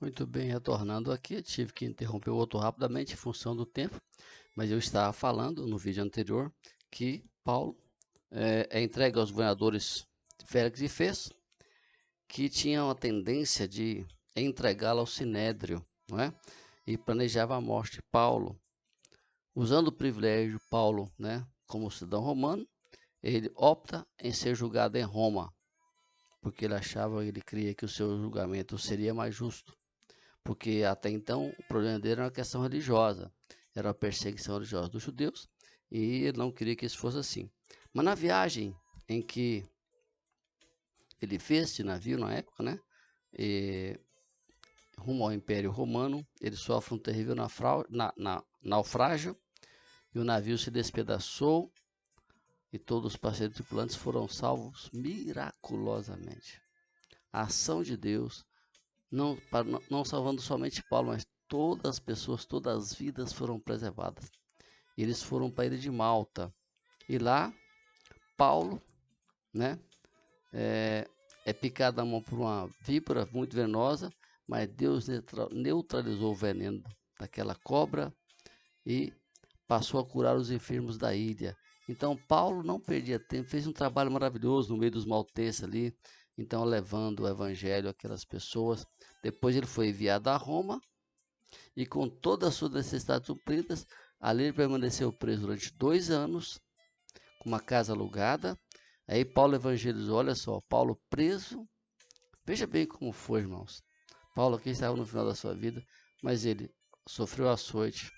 Muito bem, retornando aqui, tive que interromper o outro rapidamente em função do tempo, mas eu estava falando no vídeo anterior que Paulo é entregue aos governadores Félix e Festo, que tinham a tendência de entregá-lo ao Sinédrio, não é? E planejava a morte de Paulo. Usando o privilégio de Paulo, né, como cidadão romano, ele opta em ser julgado em Roma, porque ele cria que o seu julgamento seria mais justo. Porque até então o problema dele era uma questão religiosa, era a perseguição religiosa dos judeus, e ele não queria que isso fosse assim. Mas na viagem em que ele fez esse navio na época, né, rumo ao Império Romano, ele sofre um terrível naufrágio, e o navio se despedaçou, e todos os passageiros tripulantes foram salvos miraculosamente. A ação de Deus, não salvando somente Paulo, mas todas as pessoas, todas as vidas foram preservadas. Eles foram para a ilha de Malta. E lá, Paulo, né, é picado na mão por uma víbora muito venenosa, mas Deus neutralizou o veneno daquela cobra e passou a curar os enfermos da ilha. Então, Paulo não perdia tempo, fez um trabalho maravilhoso no meio dos malteses ali, então levando o evangelho àquelas pessoas. Depois ele foi enviado a Roma, e com todas as suas necessidades supridas, ali ele permaneceu preso durante 2 anos, com uma casa alugada. Aí Paulo evangelizou, olha só, Paulo preso. Veja bem como foi, irmãos. Paulo aqui estava no final da sua vida, mas ele sofreu açoite,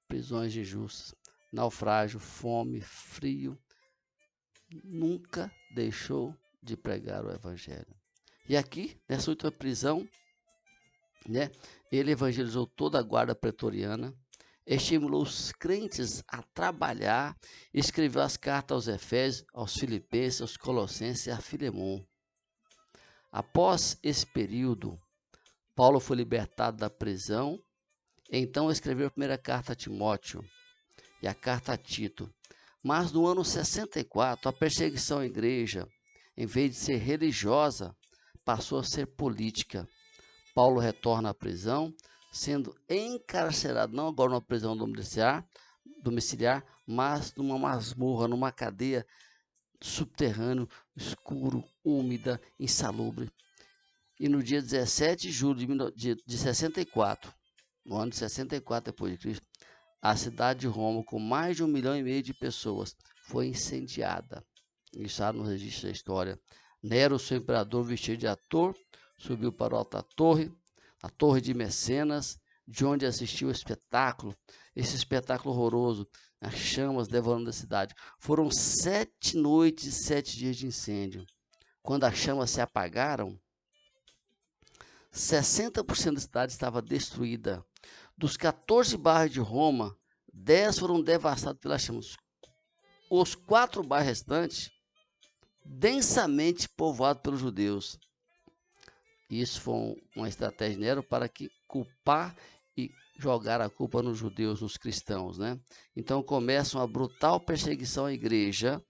prisões injustas, naufrágio, fome, frio. Nunca deixou de pregar o evangelho. E aqui, nessa última prisão, né, ele evangelizou toda a guarda pretoriana, estimulou os crentes a trabalhar, escreveu as cartas aos Efésios, aos Filipenses, aos Colossenses e a Filemon. Após esse período, Paulo foi libertado da prisão, então escreveu a primeira carta a Timóteo e a carta a Tito. Mas no ano 64, a perseguição à igreja, em vez de ser religiosa, passou a ser política. Paulo retorna à prisão, sendo encarcerado, não agora numa prisão domiciliar, mas numa masmorra, numa cadeia subterrânea, escuro, úmida, insalubre. E no dia 17 de julho de 64, no ano de 64 depois de Cristo, a cidade de Roma, com mais de 1,5 milhão de pessoas, foi incendiada. Isso está no registro da história. Nero, seu imperador, vestido de ator, subiu para a alta torre, a torre de Mecenas, de onde assistiu o espetáculo, esse espetáculo horroroso, as chamas devorando a cidade. Foram 7 noites e 7 dias de incêndio. Quando as chamas se apagaram, 60% da cidade estava destruída. Dos 14 bairros de Roma, 10 foram devastados pelas chamas. Os 4 bairros restantes, densamente povoados pelos judeus. Isso foi uma estratégia de Nero para culpar e jogar a culpa nos judeus, nos cristãos, né? Então começa uma brutal perseguição à igreja.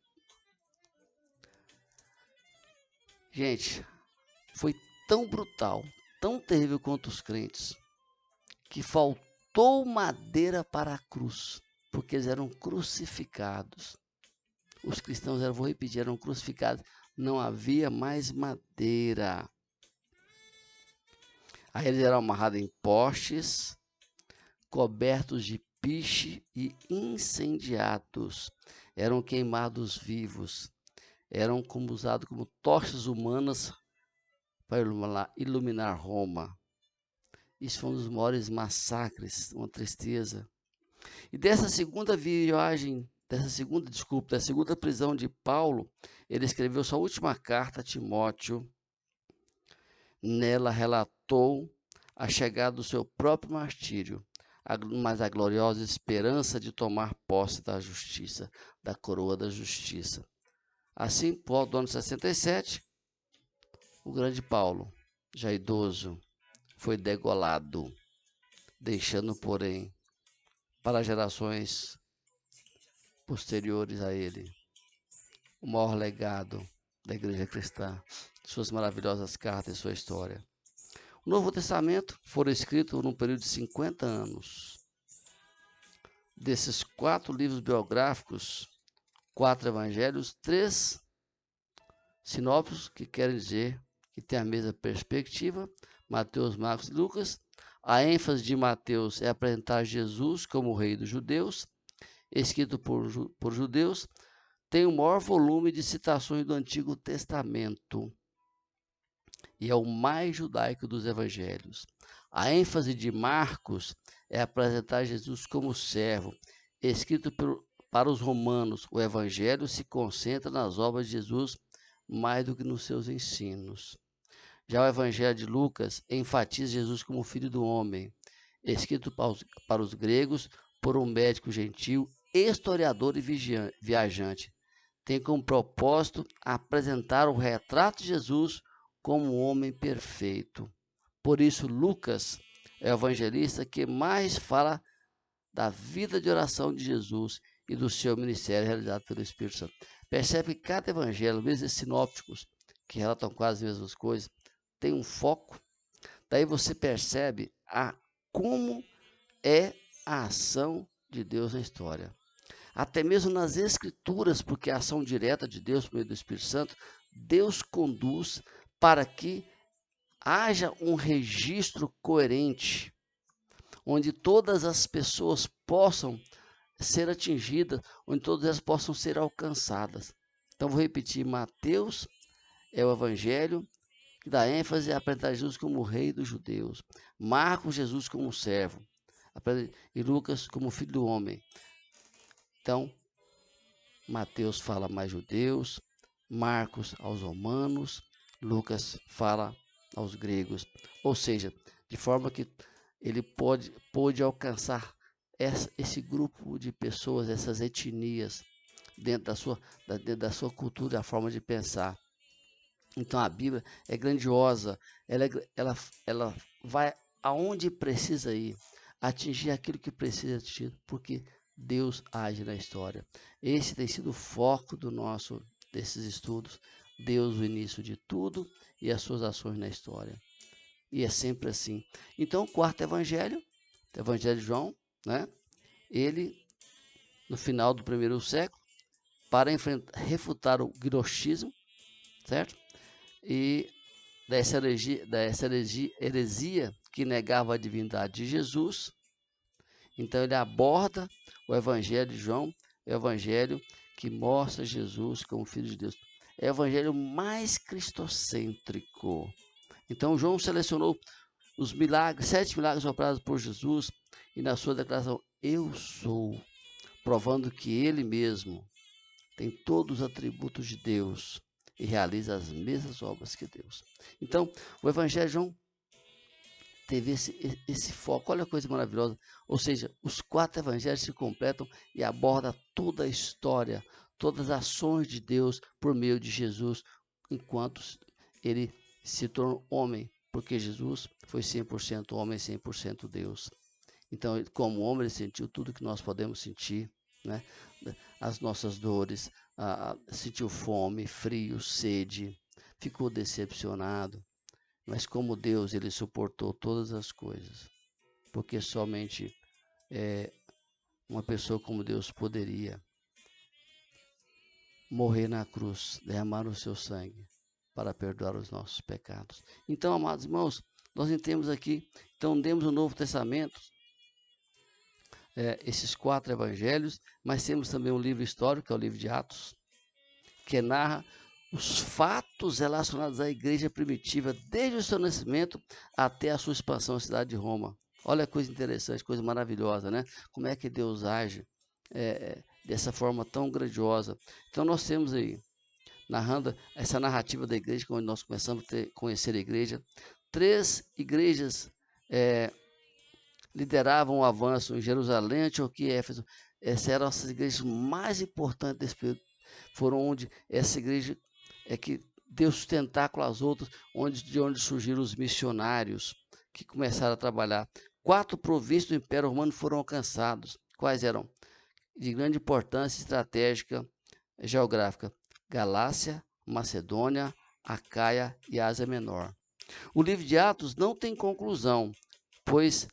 Gente, foi tão brutal, tão terrível quanto os crentes, que faltou madeira para a cruz, porque eles eram crucificados. Os cristãos, vou repetir, eram crucificados. Não havia mais madeira. Aí eles eram amarrados em postes, cobertos de piche e incendiados. Eram queimados vivos. Eram usados como tochas humanas para iluminar Roma. Isso foi um dos maiores massacres, uma tristeza. E dessa segunda prisão de Paulo, ele escreveu sua última carta a Timóteo. Nela relatou a chegada do seu próprio martírio, mas a gloriosa esperança de tomar posse da justiça, da coroa da justiça. Assim, por volta do ano 67, o grande Paulo, já idoso, foi degolado, deixando, porém, para gerações posteriores a ele, o maior legado da igreja cristã, suas maravilhosas cartas e sua história. O Novo Testamento foi escrito num período de 50 anos. Desses 4 livros biográficos, 4 evangelhos, 3 sinópticos, que querem dizer que tem a mesma perspectiva, Mateus, Marcos e Lucas. A ênfase de Mateus é apresentar Jesus como o rei dos judeus, escrito por judeus, tem o maior volume de citações do Antigo Testamento e é o mais judaico dos evangelhos. A ênfase de Marcos é apresentar Jesus como servo, escrito para os romanos. O evangelho se concentra nas obras de Jesus mais do que nos seus ensinos. Já o evangelho de Lucas enfatiza Jesus como filho do homem, escrito para os gregos por um médico gentil, historiador e viajante. Tem como propósito apresentar o retrato de Jesus como um homem perfeito. Por isso, Lucas é o evangelista que mais fala da vida de oração de Jesus e do seu ministério realizado pelo Espírito Santo. Percebe que cada evangelho, mesmo esses sinópticos, que relatam quase as mesmas coisas, tem um foco. Daí você percebe como é a ação de Deus na história. Até mesmo nas Escrituras, porque a ação direta de Deus por meio do Espírito Santo, Deus conduz para que haja um registro coerente, onde todas as pessoas possam ser atingidas, onde todas elas possam ser alcançadas. Então, vou repetir: Mateus é o evangelho que dá ênfase a apresentar Jesus como o rei dos judeus, Marcos, Jesus como servo, e Lucas como filho do homem. Então, Mateus fala mais judeus, Marcos aos romanos, Lucas fala aos gregos. Ou seja, de forma que ele pôde alcançar esse grupo de pessoas, essas etnias, dentro da sua cultura, a forma de pensar. Então a Bíblia é grandiosa, ela vai aonde precisa ir, atingir aquilo que precisa atingir, porque Deus age na história. Esse tem sido o foco desses estudos. Deus, o início de tudo e as suas ações na história. E é sempre assim. Então, o quarto evangelho, o evangelho de João, né? Ele, no final do primeiro século, para refutar o gnostismo, certo? E dessa heresia que negava a divindade de Jesus. Então ele aborda o evangelho de João, o evangelho que mostra Jesus como Filho de Deus. É o evangelho mais cristocêntrico. Então João selecionou os milagres, 7 milagres operados por Jesus, e na sua declaração, eu sou, provando que ele mesmo tem todos os atributos de Deus e realiza as mesmas obras que Deus. Então, o evangelho de João teve esse foco. Olha a coisa maravilhosa. Ou seja, os 4 evangelhos se completam e abordam toda a história, todas as ações de Deus por meio de Jesus, enquanto ele se tornou homem, porque Jesus foi 100% homem, 100% Deus. Então, como homem, ele sentiu tudo que nós podemos sentir, né? As nossas dores, sentiu fome, frio, sede, ficou decepcionado. Mas como Deus, ele suportou todas as coisas, porque somente uma pessoa como Deus poderia morrer na cruz, derramar o seu sangue para perdoar os nossos pecados. Então, amados irmãos, nós entendemos aqui, então demos o Novo Testamento, esses 4 evangelhos, mas temos também um livro histórico, que é o livro de Atos, que narra os fatos relacionados à igreja primitiva, desde o seu nascimento até a sua expansão à cidade de Roma. Olha a coisa interessante, coisa maravilhosa, né? Como é que Deus age dessa forma tão grandiosa. Então nós temos aí, narrando essa narrativa da igreja, quando nós começamos a conhecer a igreja, 3 igrejas lideravam o avanço em Jerusalém, Antioquia e Éfeso. Essas eram as igrejas mais importantes desse período. Foram onde essa igreja que deu sustentáculo às outras, de onde surgiram os missionários que começaram a trabalhar. 4 províncias do Império Romano foram alcançados. Quais eram? De grande importância estratégica geográfica: Galácia, Macedônia, Acaia e Ásia Menor. O livro de Atos não tem conclusão, pois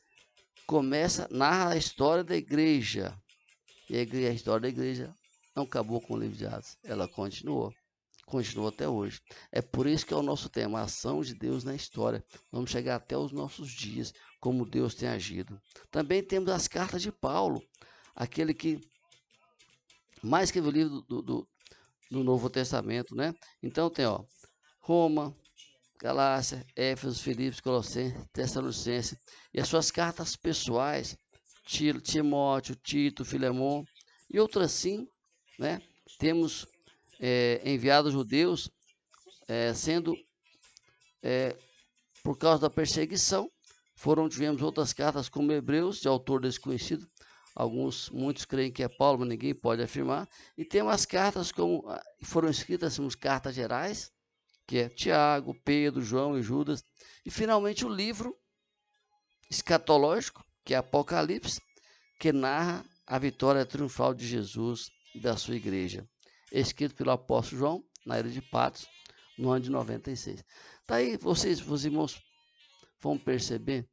narra a história da igreja. E a história da igreja não acabou com o livro de Atos, ela continuou até hoje. É por isso que é o nosso tema, a ação de Deus na história. Vamos chegar até os nossos dias, como Deus tem agido. Também temos as cartas de Paulo, aquele que mais escreveu o livro do Novo Testamento, né? Então tem, Roma, Galácia, Éfeso, Filipos, Colossenses, Tessalonicenses e as suas cartas pessoais, Timóteo, Tito, Filemon e outras sim, né? Temos enviado judeus, sendo por causa da perseguição. Tivemos outras cartas como Hebreus, de autor desconhecido. Muitos creem que é Paulo, mas ninguém pode afirmar. E tem umas cartas como foram escritas, temos cartas gerais, que é Tiago, Pedro, João e Judas. E finalmente o livro escatológico, que é Apocalipse, que narra a vitória triunfal de Jesus e da sua igreja. Escrito pelo apóstolo João, na ilha de Patmos, no ano de 96. Daí os irmãos vão perceber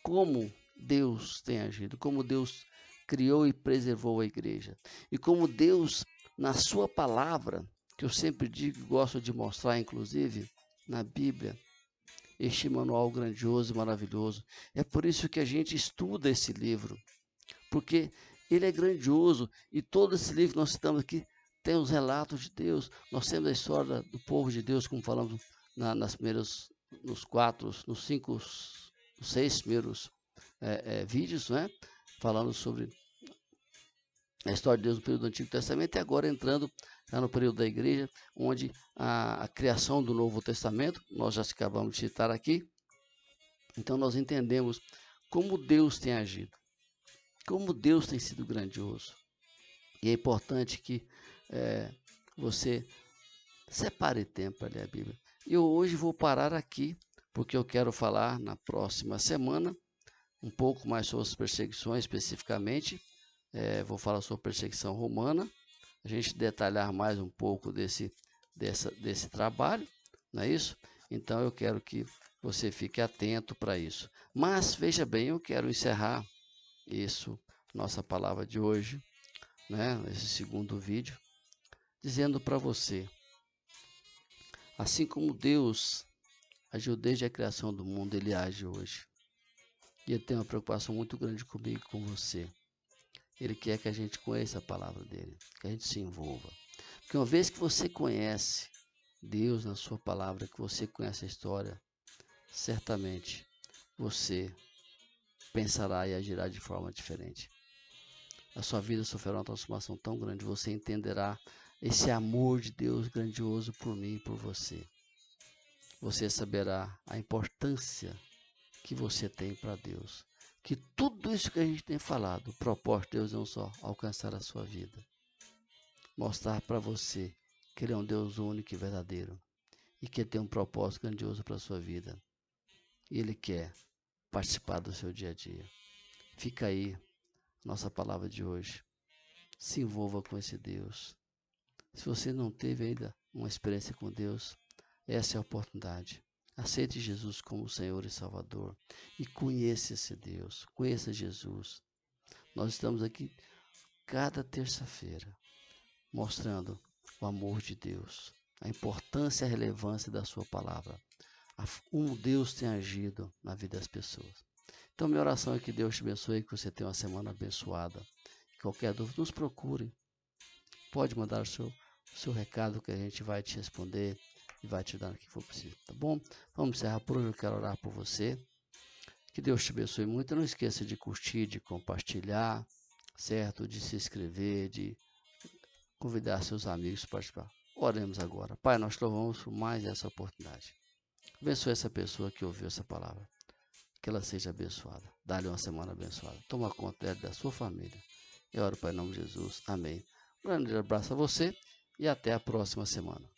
como Deus tem agido, como Deus criou e preservou a igreja. E como Deus, na sua palavra, que eu sempre digo e gosto de mostrar, inclusive, na Bíblia, este manual grandioso e maravilhoso. É por isso que a gente estuda esse livro, porque ele é grandioso e todo esse livro que nós citamos aqui tem os relatos de Deus. Nós temos a história do povo de Deus, como falamos nos 6 primeiros vídeos, né? Falando sobre a história de Deus no período do Antigo Testamento e agora entrando já no período da igreja, onde a criação do Novo Testamento, nós já acabamos de citar aqui. Então nós entendemos como Deus tem agido, como Deus tem sido grandioso. E é importante que você separe tempo para ler a Bíblia. Eu hoje vou parar aqui, porque eu quero falar na próxima semana um pouco mais sobre as perseguições especificamente. Vou falar sobre a perseguição romana, a gente detalhar mais um pouco desse trabalho, não é isso? Então eu quero que você fique atento para isso. Mas veja bem, eu quero encerrar nossa palavra de hoje, né, esse segundo vídeo, dizendo para você, assim como Deus agiu desde a criação do mundo, Ele age hoje. E Ele tem uma preocupação muito grande comigo e com você. Ele quer que a gente conheça a palavra dele, que a gente se envolva. Porque uma vez que você conhece Deus na sua palavra, que você conhece a história, certamente você pensará e agirá de forma diferente. A sua vida sofrerá uma transformação tão grande, você entenderá esse amor de Deus grandioso por mim e por você. Você saberá a importância que você tem para Deus. Que tudo isso que a gente tem falado, o propósito de Deus não só alcançar a sua vida, mostrar para você que Ele é um Deus único e verdadeiro e que Ele tem um propósito grandioso para a sua vida. E Ele quer participar do seu dia a dia. Fica aí nossa palavra de hoje. Se envolva com esse Deus. Se você não teve ainda uma experiência com Deus, essa é a oportunidade. Aceite Jesus como Senhor e Salvador e conheça esse Deus, conheça Jesus. Nós estamos aqui cada terça-feira mostrando o amor de Deus, a importância e a relevância da sua palavra. Como Deus tem agido na vida das pessoas. Então minha oração é que Deus te abençoe, que você tenha uma semana abençoada. Qualquer dúvida, nos procure. Pode mandar o seu recado que a gente vai te responder e vai te dar o que for possível, tá bom? Vamos encerrar por hoje, eu quero orar por você. Que Deus te abençoe muito. Não esqueça de curtir, de compartilhar, certo? De se inscrever, de convidar seus amigos para participar. Oremos agora. Pai, nós te louvamos por mais essa oportunidade. Abençoe essa pessoa que ouviu essa palavra. Que ela seja abençoada. Dá-lhe uma semana abençoada. Toma conta da sua família. Eu oro, Pai, em nome de Jesus. Amém. Um grande abraço a você e até a próxima semana.